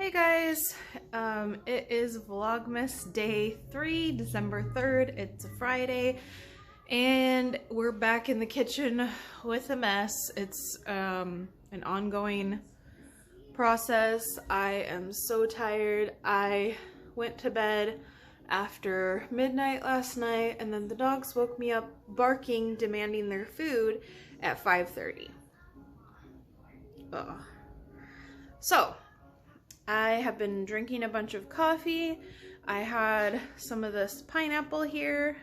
Hey guys, it is Vlogmas day 3, December 3rd. It's a Friday, and we're back in the kitchen with a mess. It's an ongoing process. I am so tired. I went to bed after midnight last night, and then the dogs woke me up barking, demanding their food at 5:30. Ugh. So, I have been drinking a bunch of coffee. I had some of this pineapple here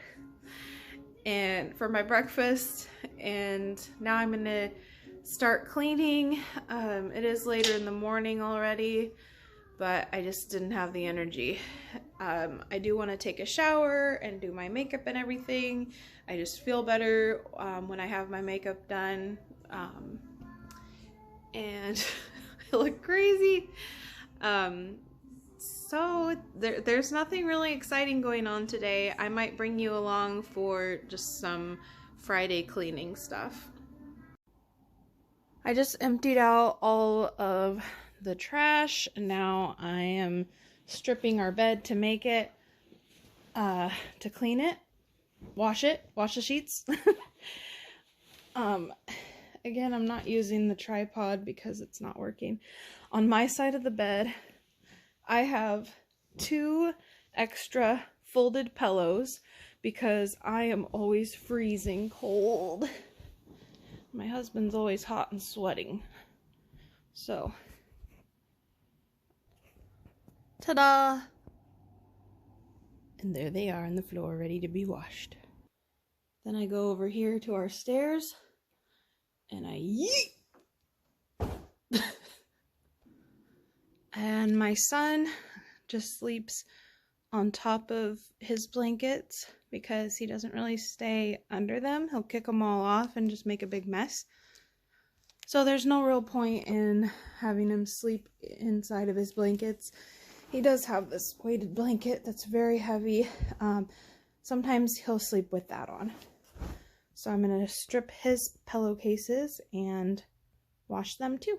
and for my breakfast, and now I'm gonna start cleaning. It is later in the morning already, but I just didn't have the energy. I do want to take a shower and do my makeup and everything. I just feel better when I have my makeup done, and I look crazy. So there's nothing really exciting going on today. I might bring you along for just some Friday cleaning stuff. I just emptied out all of the trash, and now I am stripping our bed to make it, to clean it, wash the sheets. Again, I'm not using the tripod because it's not working. On my side of the bed, I have 2 extra folded pillows because I am always freezing cold. My husband's always hot and sweating. So, ta-da! And there they are on the floor, ready to be washed. Then I go over here to our stairs, and I yeet! And my son just sleeps on top of his blankets because he doesn't really stay under them. He'll kick them all off and just make a big mess. So there's no real point in having him sleep inside of his blankets. He does have this weighted blanket that's very heavy. Sometimes he'll sleep with that on. So I'm going to strip his pillowcases and wash them too.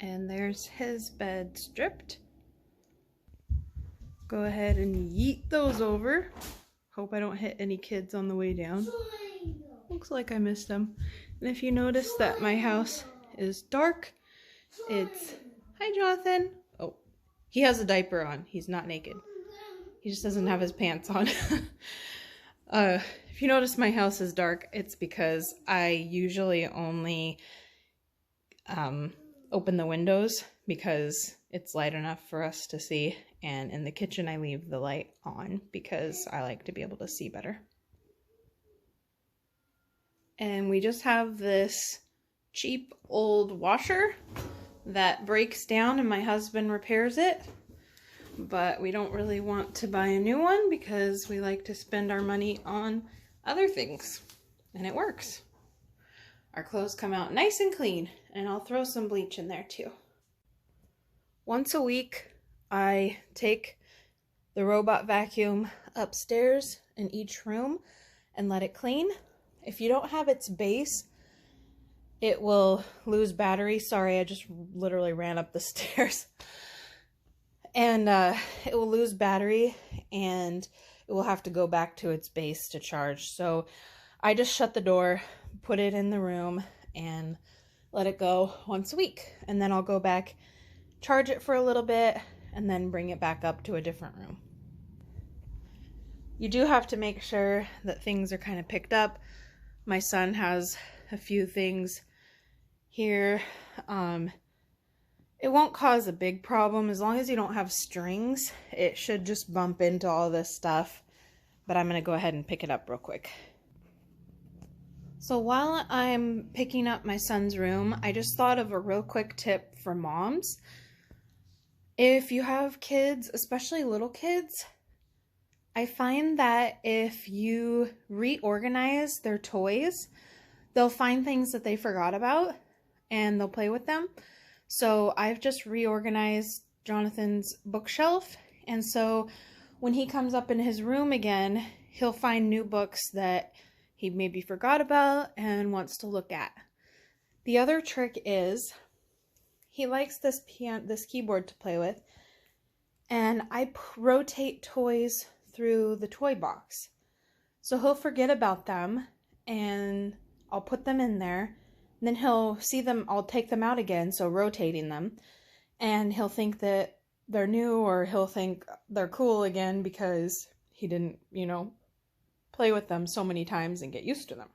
And there's his bed stripped. Go ahead and yeet those over. Hope I don't hit any kids on the way down. Looks like I missed them. And if you notice that my house is dark, it's... Hi, Jonathan. Oh, he has a diaper on. He's not naked. He just doesn't have his pants on. If you notice my house is dark, it's because I usually only open the windows because it's light enough for us to see, and in the kitchen I leave the light on because I like to be able to see better. And we just have this cheap old washer that breaks down and my husband repairs it, but we don't really want to buy a new one because we like to spend our money on other things, and it works. Our clothes come out nice and clean, and I'll throw some bleach in there too. Once a week, I take the robot vacuum upstairs in each room and let it clean. If you don't have its base, it will lose battery. Sorry, I just literally ran up the stairs. And it will lose battery, and it will have to go back to its base to charge. So I just shut the door, put it in the room, and let it go once a week. And then I'll go back, charge it for a little bit, and then bring it back up to a different room. You do have to make sure that things are kind of picked up. My son has a few things here. It won't cause a big problem as long as you don't have strings. It should just bump into all this stuff, but I'm going to go ahead and pick it up real quick. So while I'm picking up my son's room, I just thought of a real quick tip for moms. If you have kids, especially little kids, I find that if you reorganize their toys, they'll find things that they forgot about and they'll play with them. So I've just reorganized Jonathan's bookshelf, and so when he comes up in his room again, he'll find new books that he maybe forgot about and wants to look at. The other trick is he likes this keyboard to play with, and I rotate toys through the toy box. So he'll forget about them, and I'll put them in there, and then he'll see them, I'll take them out again, so rotating them, and he'll think that they're new, or he'll think they're cool again because he didn't, you know, play with them so many times and get used to them.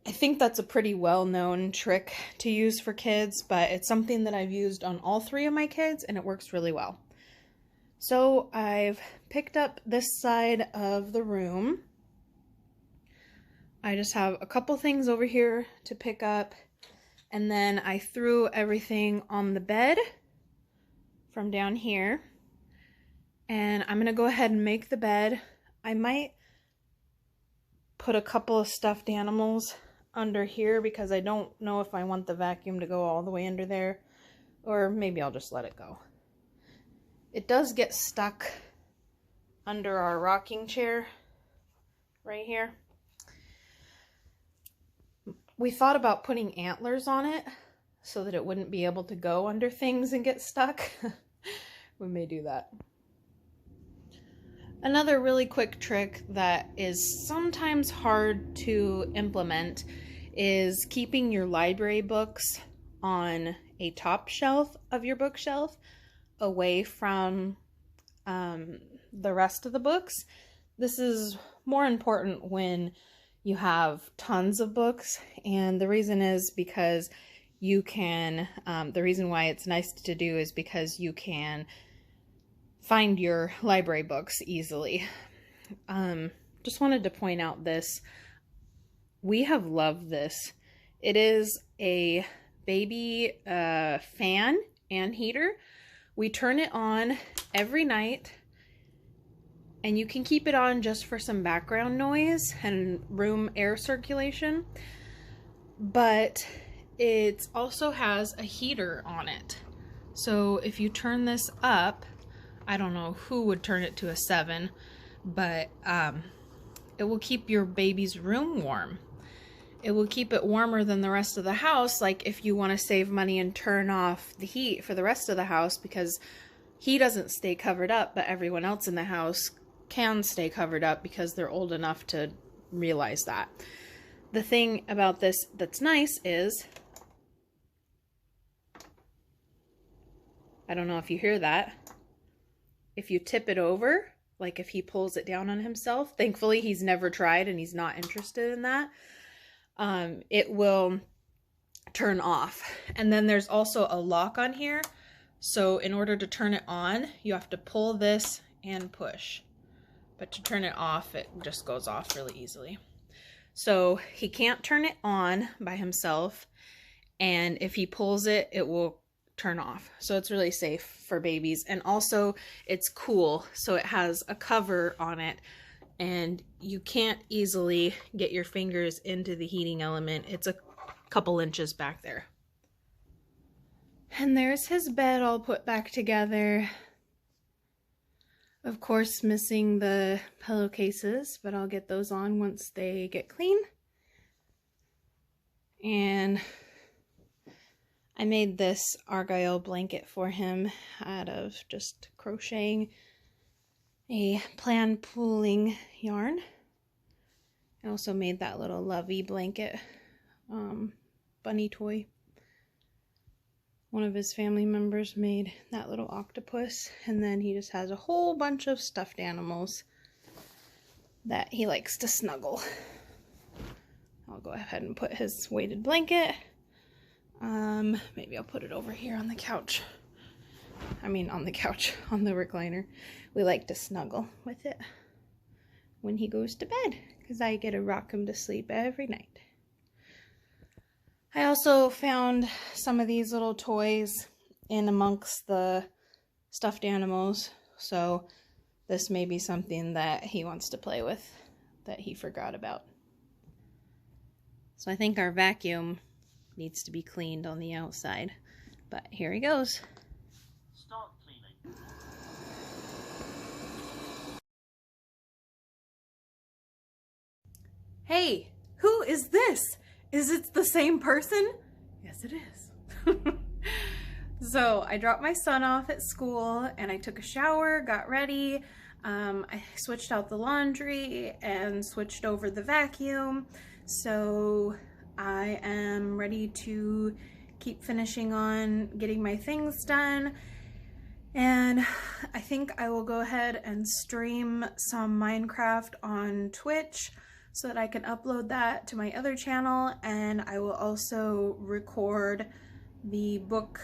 I think that's a pretty well-known trick to use for kids, but it's something that I've used on all 3 of my kids, and it works really well. So I've picked up this side of the room. I just have a couple things over here to pick up, and then I threw everything on the bed from down here. And I'm gonna go ahead and make the bed. I might put a couple of stuffed animals under here because I don't know if I want the vacuum to go all the way under there, or maybe I'll just let it go. It does get stuck under our rocking chair right here. We thought about putting antlers on it so that it wouldn't be able to go under things and get stuck. We may do that. Another really quick trick that is sometimes hard to implement is keeping your library books on a top shelf of your bookshelf away from the rest of the books. This is more important when you have tons of books, and the reason is because you can, the reason why it's nice to do is because you can find your library books easily. Just wanted to point out this. We have loved this. It is a baby fan and heater. We turn it on every night, and you can keep it on just for some background noise and room air circulation, but it also has a heater on it. So if you turn this up, I don't know who would turn it to a 7, but it will keep your baby's room warm. It will keep it warmer than the rest of the house, like if you want to save money and turn off the heat for the rest of the house, because he doesn't stay covered up, but everyone else in the house can stay covered up because they're old enough to realize that. The thing about this that's nice is, I don't know if you hear that, if you tip it over, like if he pulls it down on himself, thankfully he's never tried and he's not interested in that, it will turn off. And then there's also a lock on here, so in order to turn it on, you have to pull this and push. But to turn it off, it just goes off really easily. So he can't turn it on by himself, and if he pulls it, it will turn off. So it's really safe for babies, and also it's cool, so it has a cover on it, and you can't easily get your fingers into the heating element. It's a couple inches back there. And there's his bed all put back together. Of course, missing the pillowcases, but I'll get those on once they get clean. And I made this argyle blanket for him out of just crocheting a plan pooling yarn. I also made that little lovey blanket bunny toy. One of his family members made that little octopus, and then he just has a whole bunch of stuffed animals that he likes to snuggle. I'll go ahead and put his weighted blanket. Maybe I'll put it over here on the couch. I mean, on the couch, on the recliner. We like to snuggle with it when he goes to bed, because I get to rock him to sleep every night. I also found some of these little toys in amongst the stuffed animals, so this may be something that he wants to play with that he forgot about. So I think our vacuum needs to be cleaned on the outside, but here he goes. Start cleaning. Hey, who is this? Is it the same person? Yes, it is. So I dropped my son off at school and I took a shower, got ready. I switched out the laundry and switched over the vacuum. So I am ready to keep finishing on getting my things done. And I think I will go ahead and stream some Minecraft on Twitch so that I can upload that to my other channel, and I will also record the book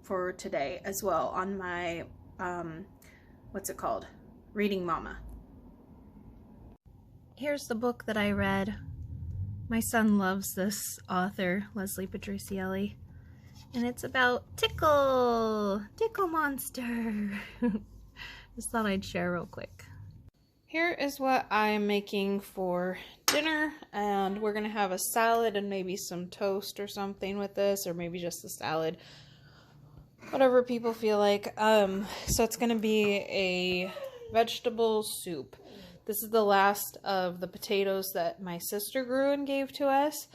for today as well on my, what's it called? Reading Mama. Here's the book that I read. My son loves this author, Leslie Patricielli, and it's about Tickle Monster. Just thought I'd share real quick. Here is what I'm making for dinner, and we're gonna have a salad and maybe some toast or something with this, or maybe just a salad, whatever people feel like. So it's gonna be a vegetable soup. This is the last of the potatoes that my sister grew and gave to us.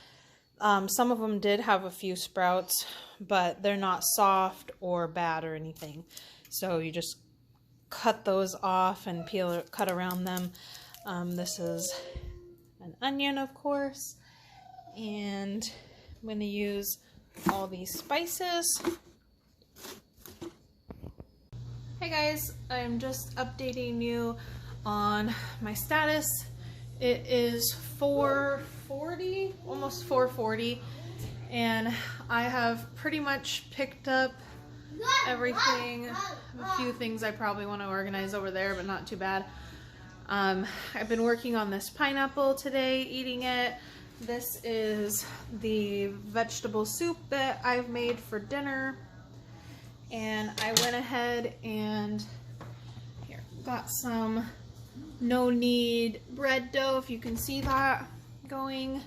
Some of them did have a few sprouts, but they're not soft or bad or anything. So you just cut those off and cut around them. This is an onion, of course, and I'm going to use all these spices. Hey guys, I'm just updating you on my status. It is 4:40, almost 4:40, and I have pretty much picked up everything. A few things I probably want to organize over there, but not too bad. I've been working on this pineapple today, eating it. This is the vegetable soup that I've made for dinner. And I went ahead and here, got some no-knead bread dough, if you can see that going.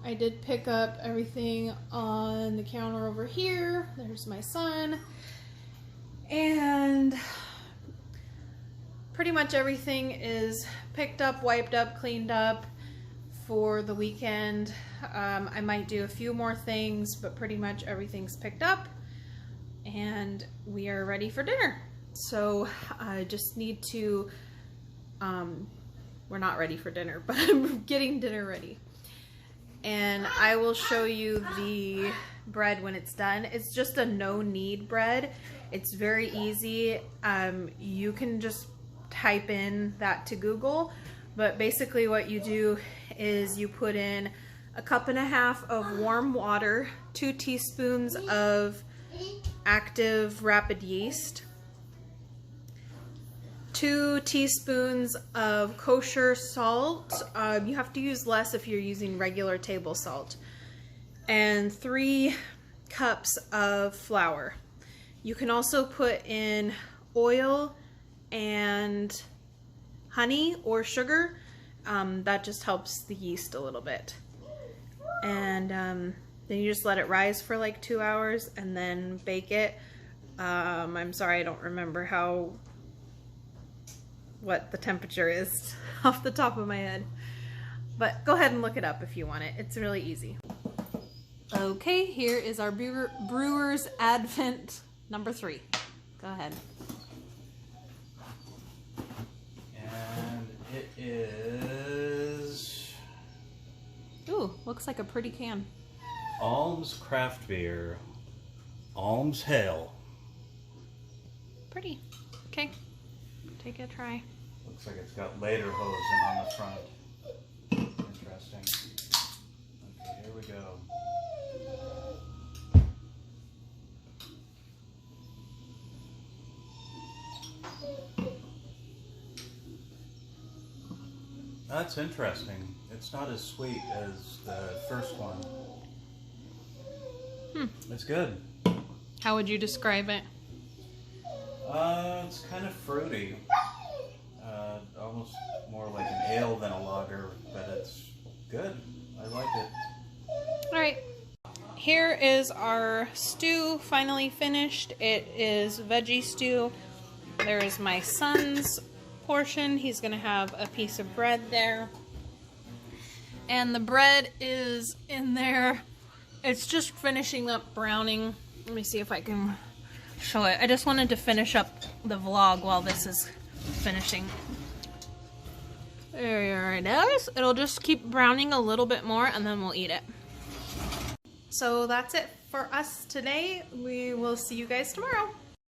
I did pick up everything on the counter over here. There's my son. And pretty much everything is picked up, wiped up, cleaned up for the weekend. I might do a few more things, but pretty much everything's picked up and we are ready for dinner. So I just need to, we're not ready for dinner, but I'm getting dinner ready. And I will show you the bread when it's done. It's just a no-knead bread. It's very easy. You can just type in that to Google, but basically what you do is you put in 1.5 cups of warm water, 2 teaspoons of active rapid yeast, 2 teaspoons of kosher salt. You have to use less if you're using regular table salt, and 3 cups of flour. You can also put in oil and honey or sugar. That just helps the yeast a little bit. And then you just let it rise for like 2 hours and then bake it. I'm sorry, I don't remember what the temperature is off the top of my head. But go ahead and look it up if you want it. It's really easy. Okay, here is our Brewer's Advent number 3. Go ahead. And it is... Ooh, looks like a pretty can. Alms Craft Beer. Alms Hale. Pretty. Okay, take a try. Looks like it's got lederhosen on the front. Interesting. Okay, here we go. That's interesting. It's not as sweet as the first one. It's good. How would you describe it? It's kind of fruity. Almost more like an ale than a lager, but it's good. I like it. Alright, here is our stew finally finished. It is veggie stew. There is my son's portion. He's gonna have a piece of bread there. And the bread is in there It's just finishing up browning. Let me see if I can show it. I just wanted to finish up the vlog while this is finishing. There it is. It'll just keep browning a little bit more and then we'll eat it. So that's it for us today. We will see you guys tomorrow.